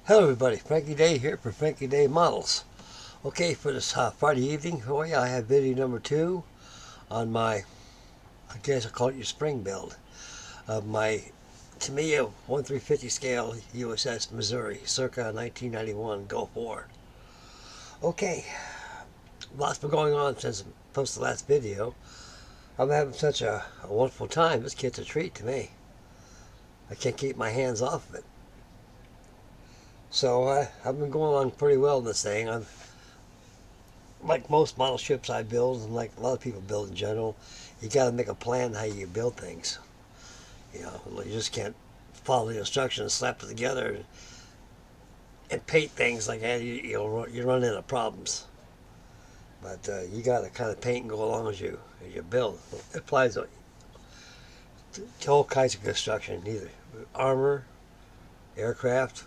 Hello everybody, Frankie Day here for Frankie Day Models. Okay, for this Friday evening for you, I have video number 2 on my, I guess I'll call it your spring build, of my Tamiya 1/350 scale USS Missouri, circa 1991 Gulf War. Okay, lots been going on since I posted the last video. I'm having such a wonderful time. This kit's a treat to me. I can't keep my hands off of it. So I've been going along pretty well in this thing. Like most model ships I build, and like a lot of people build in general, you got to make a plan how you build things. You know, you just can't follow the instructions, slap it together, and paint things like that. You run into problems. But you got to kind of paint and go along as you build. It applies to all kinds of construction, either armor, aircraft,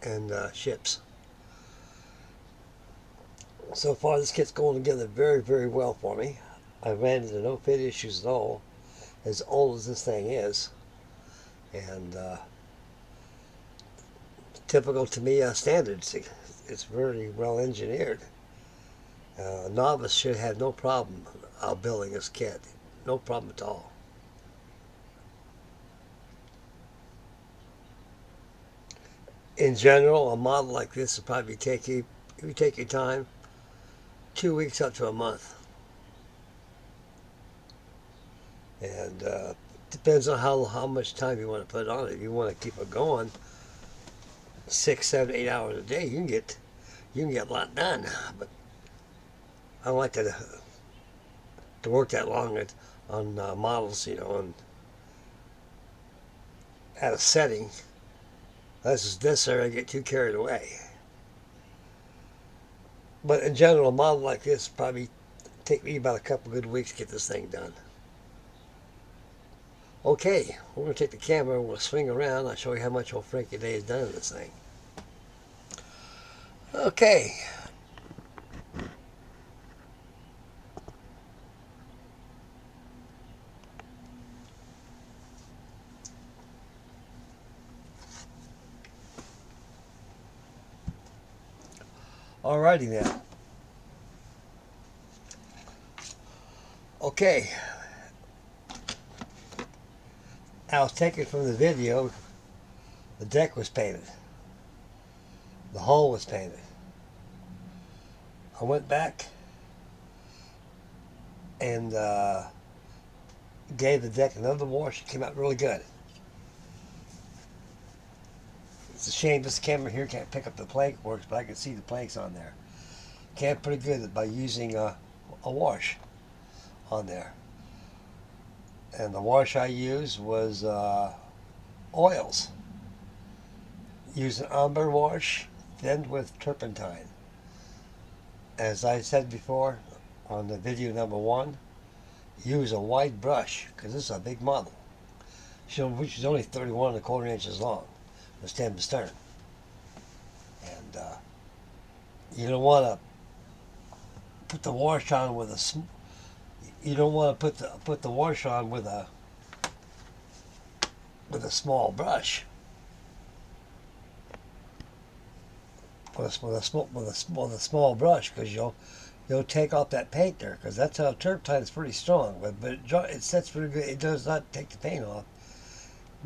and ships. So far, this kit's going together very, very well for me. I ran into no fit issues at all, as old as this thing is. And typical Tamiya standards, it's very well engineered. A novice should have no problem building this kit. No problem at all. In general, a model like this will probably take you, if you take your time, 2 weeks up to a month. And depends on how much time you want to put on it. If you want to keep it going 6, 7, 8 hours a day, you can get a lot done. But I don't like to work that long on models, you know, and at a setting. This is necessary. I get too carried away. But in general, a model like this probably take me about a couple good weeks to get this thing done. Okay, we're going to take the camera and we'll swing around. I'll show you how much old Frankie Day has done in this thing. Okay. Alrighty then. Okay. I was taken from the video. The deck was painted. The hull was painted. I went back and gave the deck another wash. It came out really good. It's a shame this camera here can't pick up the plank works, but I can see the planks on there. Came pretty good by using a wash on there. And the wash I used was oils. Used an umber wash thinned with turpentine. As I said before on the video number 1, use a wide brush because this is a big model, which is only 31¼ inches long, from stem to stern. And you don't want to put the wash on with a put the wash on with a small brush. With a small brush, because you'll take off that paint there, because that's how turpentine is pretty strong, but it sets pretty good. It does not take the paint off,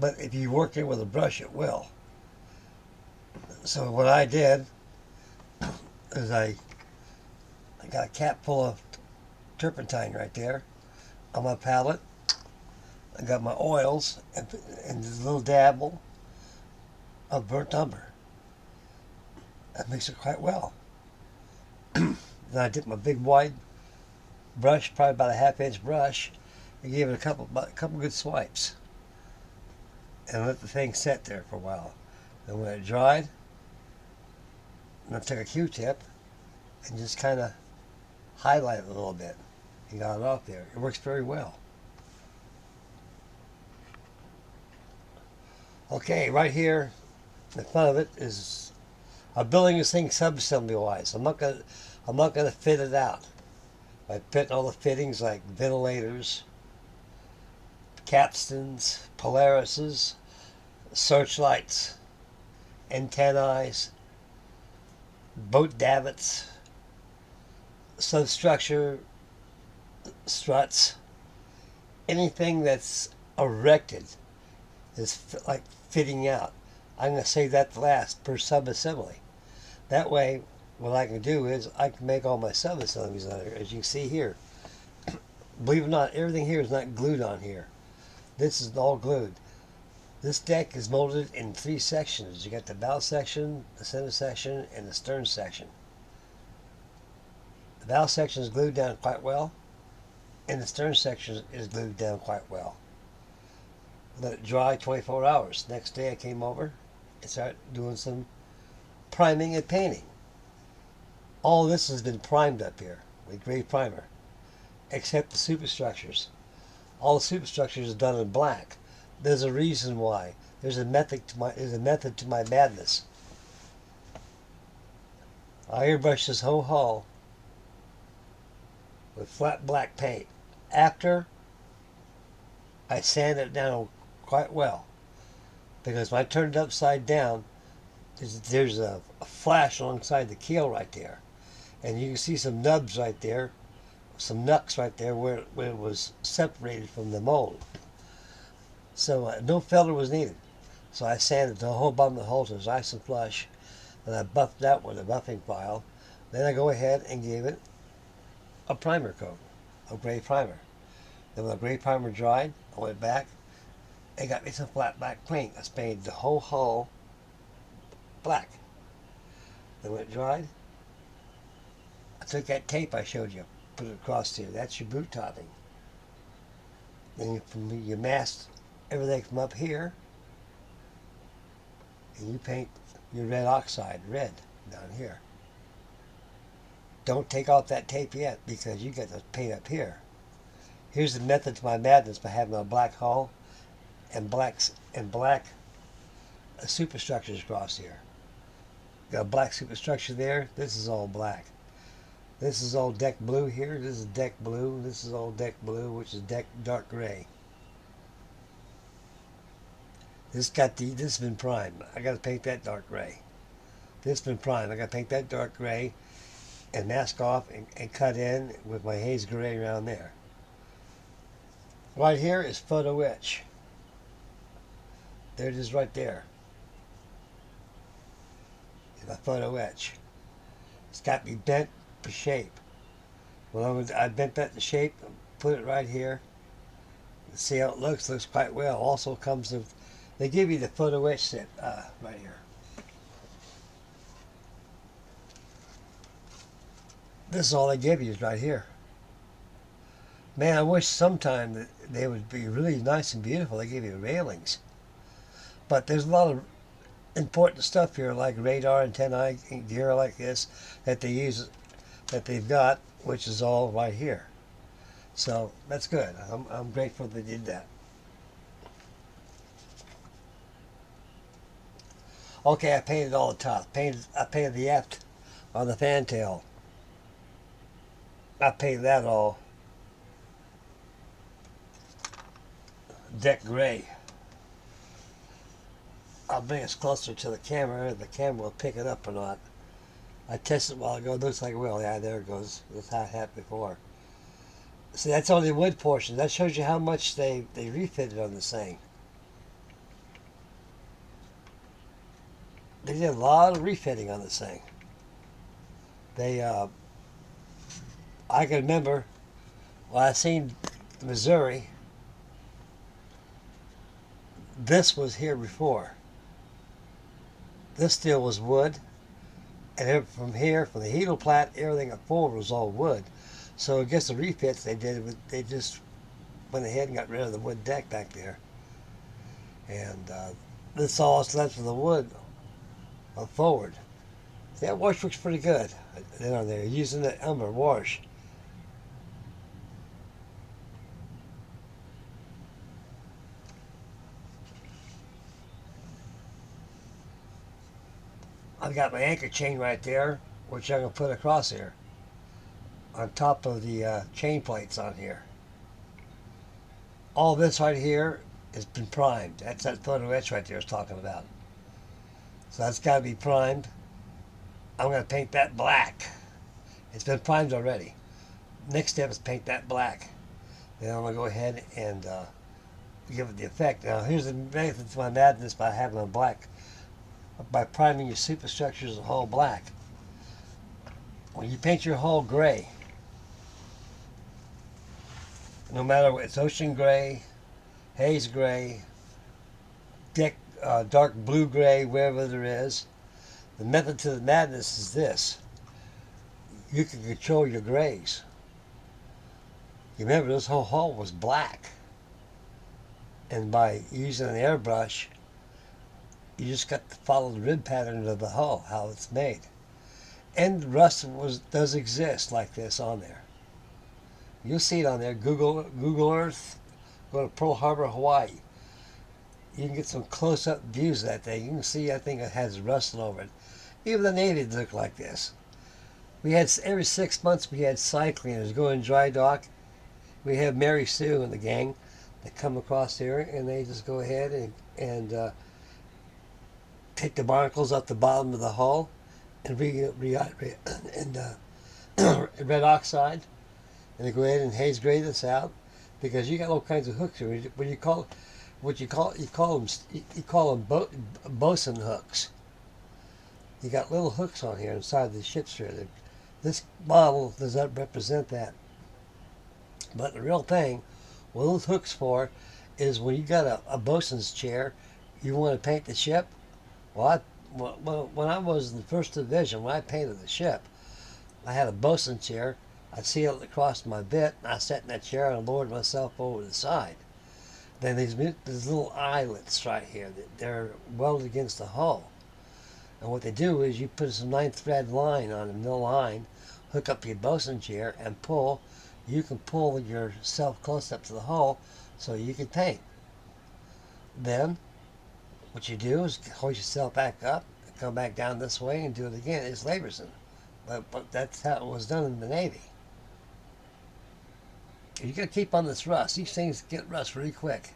but if you work it with a brush, it will. So what I did is I got a cap full of turpentine right there on my palette. I got my oils and a little dabble of burnt umber. That makes it quite well. Then I took my big wide brush, probably about a 1/2 inch brush, and gave it a couple good swipes, and let the thing set there for a while. Then when it dried, I took a Q-tip and just kind of highlight it a little bit and got it off there. It works very well. Okay, right here in front of it is, I'm building this thing sub-assembly wise. I'm not gonna fit it out. I fit all the fittings like ventilators, capstans, polarises, searchlights, antennae, boat davits, substructure, struts, anything that's erected is like fitting out. I'm going to save that to last per sub-assembly. That way, what I can do is I can make all my sub-assemblies on here, as you can see here. Believe it or not, everything here is not glued on here. This is all glued. This deck is molded in 3 sections. You got the bow section, the center section, and the stern section. The bow section is glued down quite well, and the stern section is glued down quite well. Let it dry 24 hours. Next day I came over and started doing some priming and painting. All this has been primed up here with gray primer, except the superstructures. All the superstructures are done in black. There's a reason why. There's a method to my madness. I airbrush this whole hull with flat black paint. After I sand it down quite well, because when I turn it upside down, there's a flash alongside the keel right there, and you can see some nubs right there, some knucks right there where it was separated from the mold. So no filler was needed. So I sanded the whole bottom of the hull to nice and flush, and I buffed that with a buffing file. Then I go ahead and gave it a primer coat, a gray primer. Then when the gray primer dried, I went back and got me some flat black paint. I painted the whole hull black. Then when it dried, I took that tape I showed you, put it across here. That's your boot topping. Then you mask everything from up here, and you paint your red oxide red down here. Don't take off that tape yet, because you got the paint up here. Here's the method to my madness by having a black hull and black superstructures across here. Got a black superstructure there. This is all black. This is all deck blue here. This is deck blue. This is all deck blue, which is deck dark gray. This has been primed. I got to paint that dark gray. This has been primed. I got to paint that dark gray and mask off and cut in with my haze gray around there. Right here is photo etch. There it is right there. My photo etch. It's got me bent for shape. Well, I bent that to shape, put it right here. See how it looks. Looks quite well. Also comes with, they give you the photo etch set right here. This is all they give you is right here. Man, I wish sometime that they would be really nice and beautiful. They give you railings. But there's a lot of important stuff here, like radar antennae gear like this that they use, that they've got, which is all right here. So that's good. I'm grateful they did that. Okay, I painted all the top. I painted the aft on the fantail. I painted that all deck gray. I'll bring us closer to the camera. The camera will pick it up or not. I tested it a while ago. It looks like, well, yeah, there it goes. That's how it had before. See, that's only the wood portion. That shows you how much they refitted on this thing. They did a lot of refitting on this thing. I can remember when I seen Missouri, this was here before. This steel was wood, and from here, from the heel plat, everything up forward was all wood. So I guess the refits they did, they just went ahead and got rid of the wood deck back there. And this is all that's left of the wood forward. That wash looks pretty good. Then on there, using the umber wash. I've got my anchor chain right there, which I'm going to put across here, on top of the chain plates on here. All this right here has been primed. That's that photo etch right there I was talking about. So that's got to be primed. I'm going to paint that black. It's been primed already. Next step is paint that black. Then I'm going to go ahead and give it the effect. Now here's the method to my madness by having a black, by priming your superstructures a whole black. When you paint your hull gray, no matter what, it's ocean gray, haze gray, dark blue gray, wherever there is, the method to the madness is this. You can control your grays. You remember this whole hull was black. And by using an airbrush, you just got to follow the rib pattern of the hull, how it's made. And rust does exist like this on there. You'll see it on there. Google Earth, go to Pearl Harbor, Hawaii. You can get some close-up views of that thing. You can see that thing that has rust all over it. Even the Navy look like this. We had, every 6 months we had cycling. Going dry dock. We have Mary Sue and the gang that come across here, and they just go ahead and take the barnacles off the bottom of the hull and red oxide, and they go ahead and haze grade this out, because you got all kinds of hooks here. You call them bosun hooks. You got little hooks on here inside the ships here. This model does not represent that. But the real thing, what those hooks for, is when you got a bosun's chair, you want to paint the ship. Well, when I was in the first division, when I painted the ship, I had a bosun chair. I'd seal it across my bit, and I sat in that chair and lowered myself over the side. Then these little eyelets right here, they're welded against the hull. And what they do is you put some 9th thread line on the middle line, hook up your bosun chair, and pull. You can pull yourself close up to the hull so you can paint. Then what you do is hoist yourself back up, come back down this way, and do it again. It's laborsome. But that's how it was done in the Navy. You got to keep on this rust. These things get rust really quick.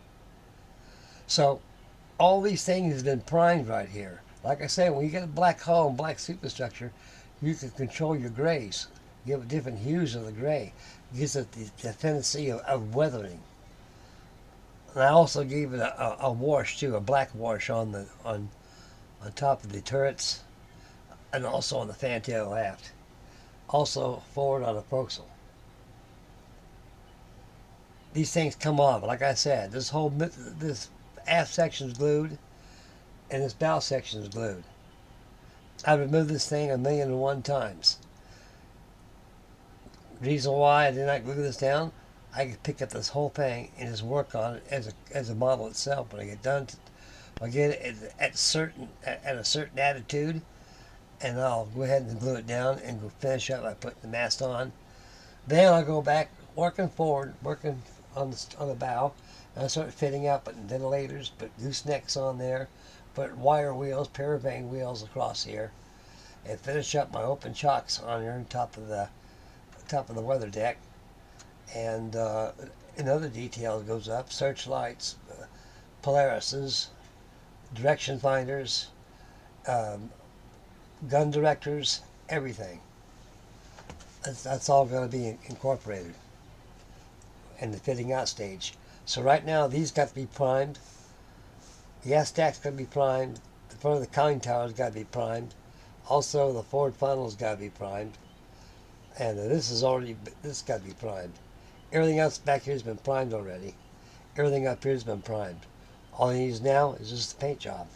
So all these things have been primed right here. Like I said, when you get a black hull and black superstructure, you can control your grays. Give it different hues of the gray. It gives it the tendency of weathering. And I also gave it a wash too, a black wash on top of the turrets, and also on the fantail aft. Also forward on the forecastle. These things come on, but like I said, this aft section is glued, and this bow section is glued. I removed this thing 1,000,001 times. Reason why I did not glue this down, I could pick up this whole thing and just work on it as a model itself. When I get done, I get it at a certain attitude, and I'll go ahead and glue it down and go finish up by putting the mast on. Then I'll go back working forward, working on the bow, and I start fitting out, putting ventilators, put goosenecks on there, put wire wheels, paravan wheels across here, and finish up my open chocks on here on top of the weather deck. And another detail goes up: searchlights, Polarises, direction finders, gun directors, everything. That's all going to be incorporated in the fitting out stage. So right now, these got to be primed. The aft stack's got to be primed. The front of the conning tower's got to be primed. Also, the forward funnel's got to be primed. And this got to be primed. Everything else back here has been primed already. Everything up here has been primed. All it needs now is just the paint job.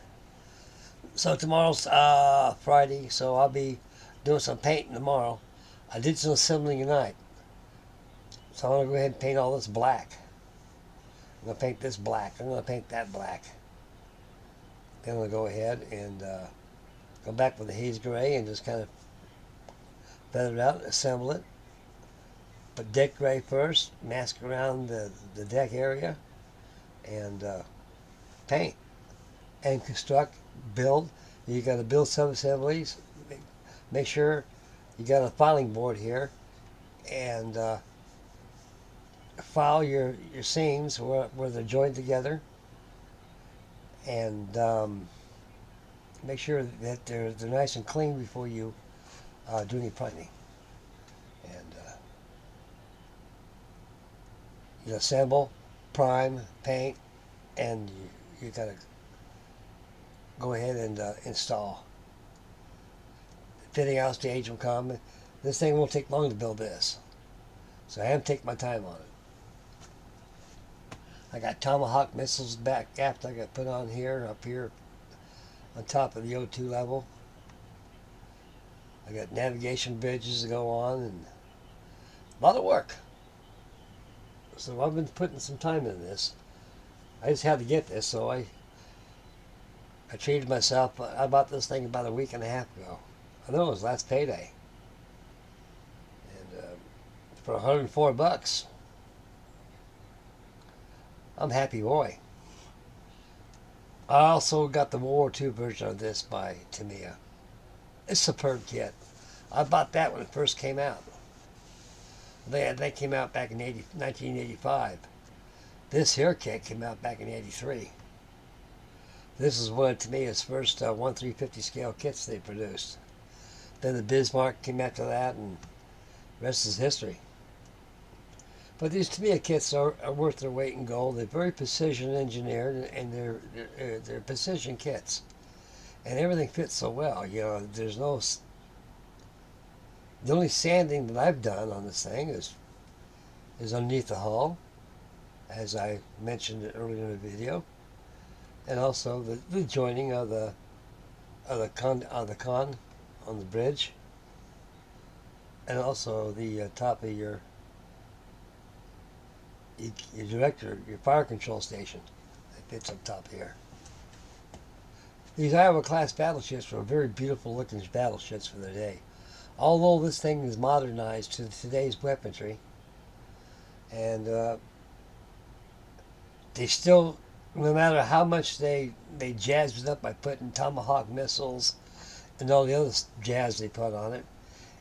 So tomorrow's Friday, so I'll be doing some painting tomorrow. I did some assembling tonight. So I'm going to go ahead and paint all this black. I'm going to paint this black. I'm going to paint that black. Then I'm going to go ahead and go back with the haze gray and just kind of feather it out, assemble it. Put deck gray first, mask around the deck area, and paint. And construct, build. You got to build some assemblies. Make sure you got a filing board here, and file your seams where they're joined together, and make sure that they're nice and clean before you do any priming. And you assemble, prime, paint, and you gotta go ahead and install. Fitting out stage will come. This thing won't take long to build this, so I am taking my time on it. I got Tomahawk missiles back after I got put on here, up here on top of the O2 level. I got navigation bridges to go on, and a lot of work. So I've been putting some time into this. I just had to get this, so I treated myself. I bought this thing about a week and a half ago. I know it was last payday. And for $104, I'm happy boy. I also got the World War II version of this by Tamiya. It's a superb kit. I bought that when it first came out. They came out back in 1985. This here kit came out back in 83. This is one of Tamiya's first 1/350 scale kits they produced. Then the Bismarck came after that, and the rest is history. But these Tamiya kits are worth their weight in gold. They're very precision engineered, and they're precision kits. And everything fits so well. You know, there's no... The only sanding that I've done on this thing is underneath the hull, as I mentioned earlier in the video, and also the joining of the con on the bridge, and also the top of your director, your fire control station that fits up top here. These Iowa class battleships were very beautiful looking battleships for their day. Although this thing is modernized to today's weaponry, and they still, no matter how much they jazzed it up by putting Tomahawk missiles and all the other jazz they put on it,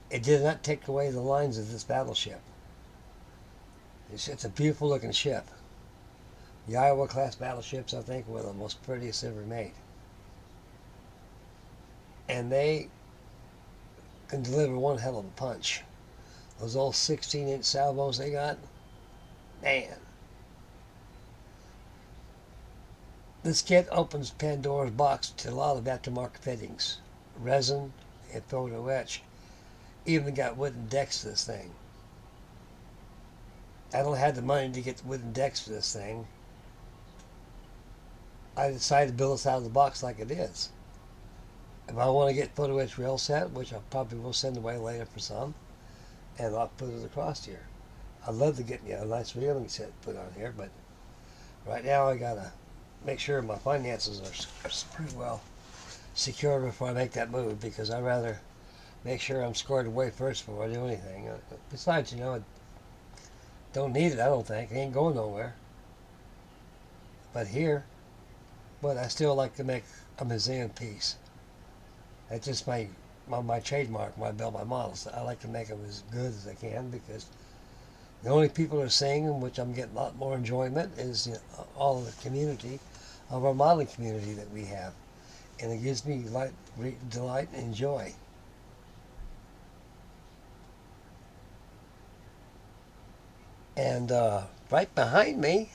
it did not take away the lines of this battleship. It's a beautiful looking ship. The Iowa class battleships, I think, were the most prettiest ever made. And they can deliver one hell of a punch. Those old 16-inch salvos they got, man. This kit opens Pandora's box to a lot of aftermarket fittings. Resin and photo etch. Even got wooden decks to this thing. I don't have the money to get wooden decks for this thing. I decided to build this out of the box like it is. If I want to get photo etch rail set, which I probably will send away later for some, and I'll put it across here. I'd love to get a nice railing set put on here, but right now I gotta make sure my finances are pretty well secure before I make that move, because I'd rather make sure I'm squared away first before I do anything. Besides, you know, I don't need it, I don't think. It ain't going nowhere. But here, but I still like to make a museum piece. That's just my trademark when I build my models. I like to make them as good as I can, because the only people who are seeing them, which I'm getting a lot more enjoyment, is all of the community of our modeling community that we have. And it gives me delight and joy. And right behind me,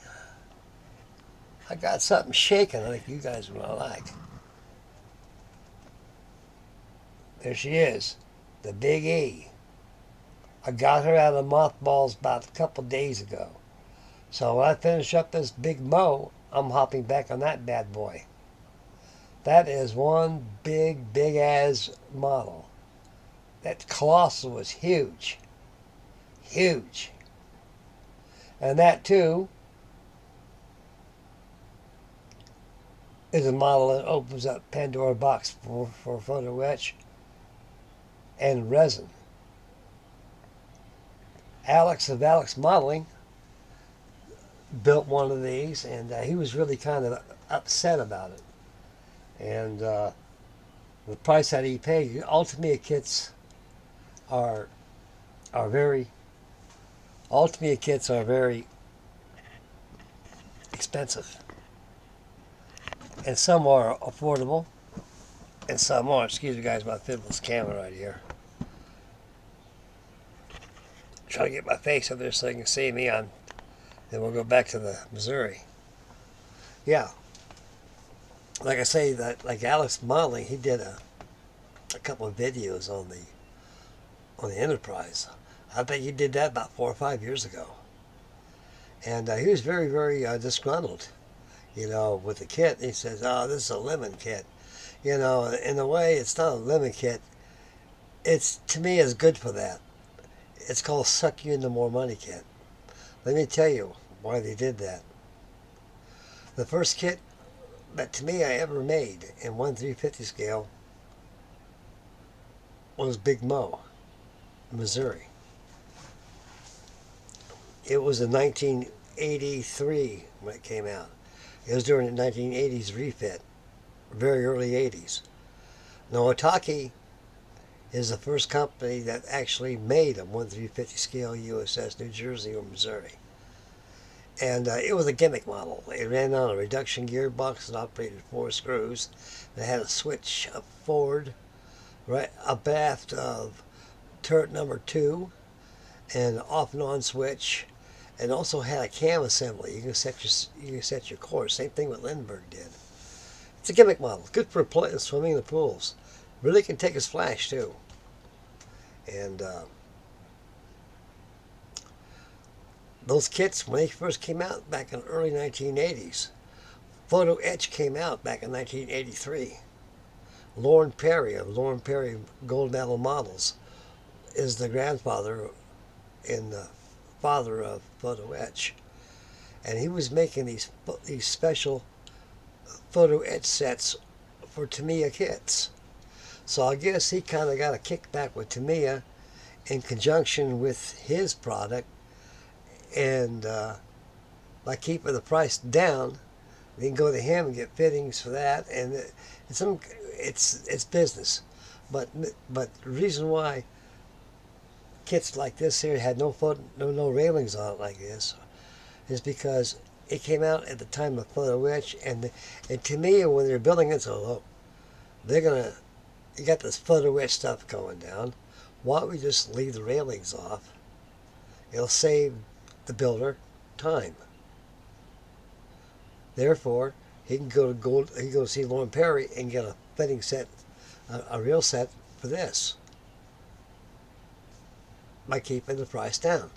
I got something shaking I think you guys will like. There she is, the Big E. I got her out of mothballs about a couple days ago. So when I finish up this big mow, I'm hopping back on that bad boy. That is one big ass model. That colossal was huge. Huge. And that too is a model that opens up Pandora box for photo etch and resin. Alex of Alex Modeling built one of these, and he was really kind of upset about it. And the price that he paid, Tamiya kits are very expensive, and some are affordable, and some more. Excuse me, guys, my fiddleless camera right here. Try to get my face up there so you can see me on. Then we'll go back to the Missouri. Yeah, like I say, that like Alex Modeling, he did a couple of videos on the Enterprise. I think he did that about 4 or 5 years ago, and he was very, very disgruntled, with the kit. He says, "Oh, this is a lemon kit." In a way, it's not a lemon kit. It's, to me, is good for that. It's called suck you into more money kit. Let me tell you why they did that. The first kit that to me I ever made in 1/350 scale was Big Mo, Missouri. It was in 1983 when it came out. It was during the 1980s refit, very early 80s. Now, Otaki is the first company that actually made a 1/350 scale USS New Jersey or Missouri. And it was a gimmick model. It ran on a reduction gearbox and operated 4 screws. It had a switch up forward, right abaft of turret number 2, and an off and on switch, and also had a cam assembly. You can set your course. Same thing what Lindbergh did. It's a gimmick model. Good for swimming in the pools. Really can take a splash too. And those kits, when they first came out back in the early 1980s, Photo Etch came out back in 1983. Lauren Perry of Lauren Perry Gold Medal Models is the grandfather and the father of Photo Etch. And he was making these special Photo Etch sets for Tamiya kits. So I guess he kind of got a kickback with Tamiya in conjunction with his product, and by keeping the price down, they can go to him and get fittings for that, and it's business. But the reason why kits like this here had no railings on it like this is because it came out at the time of Photo Etch, and Tamiya, when they're building it, so you got this Photo Etch stuff going down. Why don't we just leave the railings off? It'll save the builder time. Therefore, he can go to see Lauren Perry and get a fitting set, a real set for this, by keeping the price down.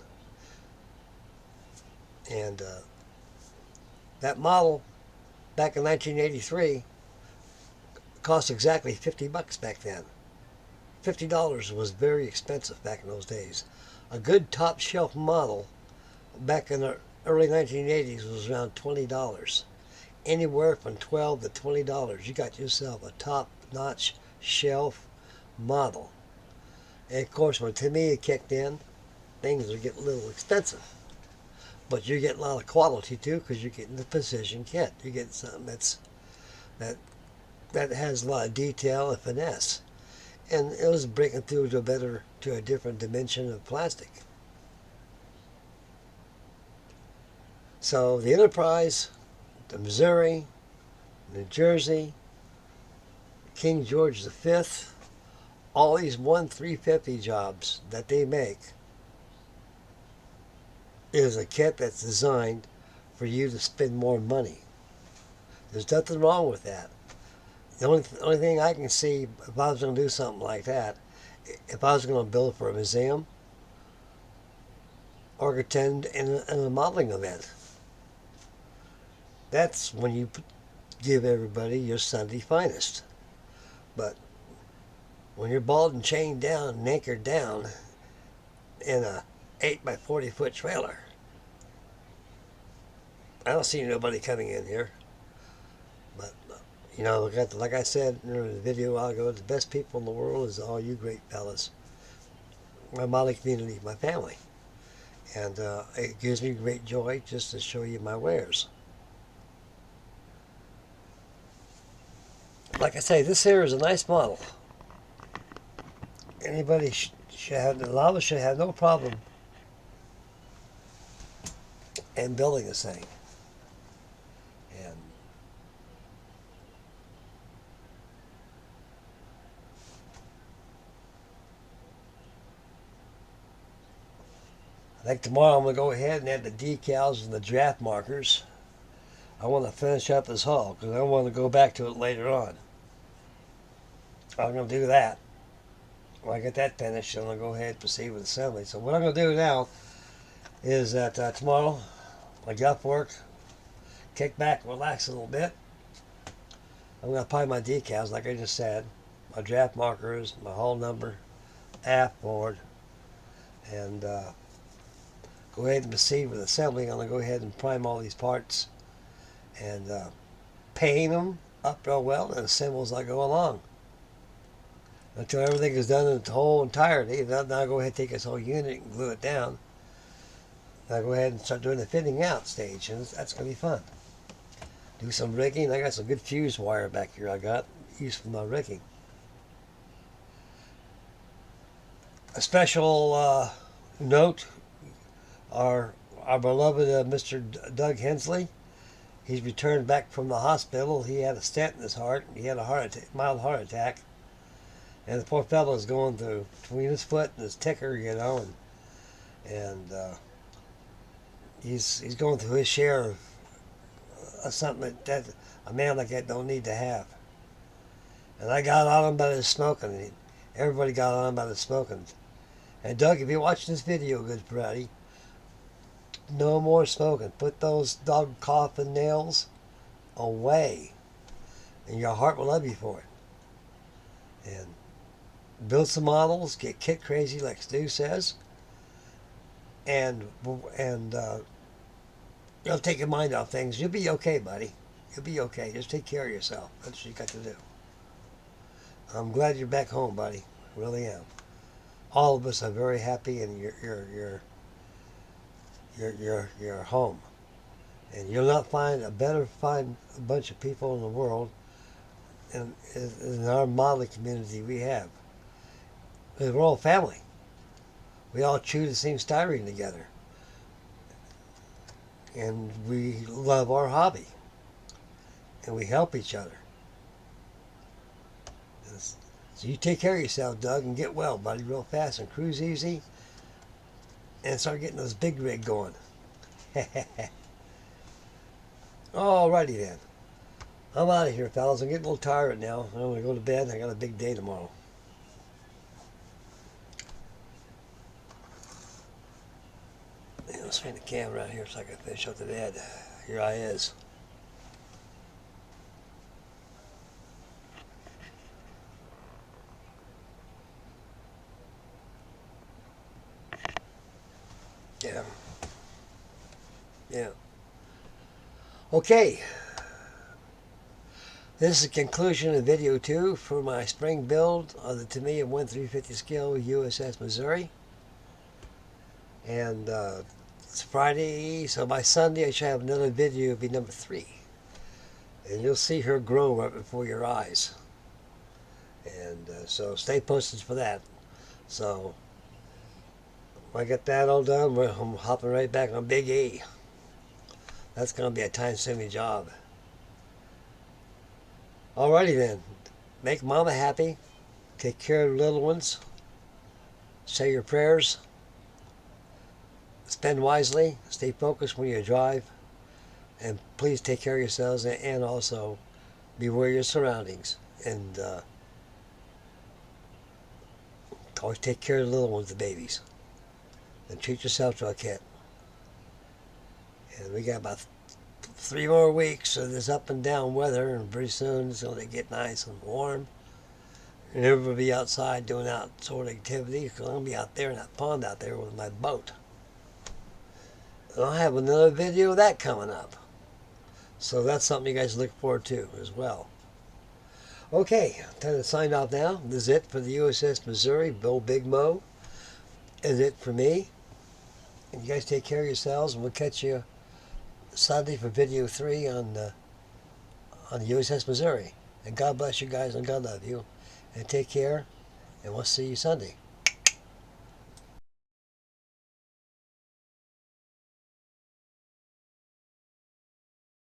And that model back in 1983 cost exactly $50 back then. $50 was very expensive back in those days. A good top shelf model back in the early 1980s was around $20. Anywhere from $12 to $20, you got yourself a top-notch shelf model. And of course, when Tamiya kicked in, things would get a little expensive. But you get a lot of quality too, because you're getting the precision kit. You get something that has a lot of detail and finesse. And it was breaking through to a different dimension of plastic. So the Enterprise, the Missouri, New Jersey, King George V, all these 1/350 jobs that they make is a kit that's designed for you to spend more money. There's nothing wrong with that. The only thing I can see, if I was going to do something like that, if I was going to build for a museum or attend in a modeling event, that's when you give everybody your Sunday finest. But when you're balled and chained down and anchored down in a 8 by 40 foot trailer, I don't see nobody coming in here. But like I said in the video a while ago, the best people in the world is all you great fellas. My modeling community, my family. And it gives me great joy just to show you my wares. Like I say, this here is a nice model. Anybody should have, a lot of us should have no problem in building this thing. And I think tomorrow I'm going to go ahead and add the decals and the draft markers. I want to finish up this hull because I want to go back to it later on. I'm going to do that. When I get that finished, I'm going to go ahead and proceed with assembly. So what I'm going to do now is that tomorrow I get off work, kick back, relax a little bit. I'm going to apply my decals like I just said, my draft markers, my hull number, aft board, and go ahead and proceed with assembly. I'm going to go ahead and prime all these parts and paint them up real well and assemble as I go along until everything is done in its whole entirety. Then I'll go ahead and take this whole unit and glue it down. I'll go ahead and start doing the fitting out stage, and that's going to be fun. Do some rigging. I got some good fuse wire back here I got used for my rigging. A special note, our beloved Mr. Doug Hensley, he's returned back from the hospital. He had a stent in his heart. He had a mild heart attack. And the poor fellow is going through between his foot and his ticker, you know, and he's going through his share of something that a man like that don't need to have. And I got on him about his smoking. Everybody got on him about his smoking. And Doug, if you're watching this video, good buddy, no more smoking. Put those dog coffin nails away, and your heart will love you for it. And build some models, get kit crazy like Stu says, and you'll take your mind off things. You'll be okay, buddy. You'll be okay. Just take care of yourself. That's what you got to do. I'm glad you're back home, buddy. I really am. All of us are very happy, and you're home. And you'll not find a bunch of people in the world in our modeling community we have. We're all family. We all chew the same styrene together. And we love our hobby. And we help each other. So you take care of yourself, Doug, and get well, buddy, real fast, and cruise easy. And start getting this big rig going. Alrighty then. I'm out of here, fellas. I'm getting a little tired now. I'm going to go to bed. I got a big day tomorrow. Let's swing the camera around here so I can finish up the bed. Here I is. Yeah. Yeah. Okay. This is the conclusion of video 2 for my spring build of the Tamiya 1/350 scale USS Missouri. And it's Friday, so by Sunday I should have another video. It'll be number 3. And you'll see her grow right before your eyes. And so stay posted for that. So when I get that all done, I'm hopping right back on Big E. That's going to be a time-consuming job. Alrighty then. Make Mama happy. Take care of the little ones. Say your prayers. Spend wisely. Stay focused when you drive. And please take care of yourselves, and also beware your surroundings. And always take care of the little ones, the babies. And treat yourself to a kid. And we got about 3 more weeks of this up and down weather, and pretty soon it's going to get nice and warm. And everybody will be outside doing outdoor activity. I'm going to be out there in that pond out there with my boat. And I'll have another video of that coming up. So that's something you guys look forward to as well. Okay, time to sign off now. This is it for the USS Missouri. Bill Big Mo. Is it for me. And you guys take care of yourselves, and we'll catch you Sunday for video 3 on the USS Missouri. And God bless you guys, and God love you. And take care, and we'll see you Sunday.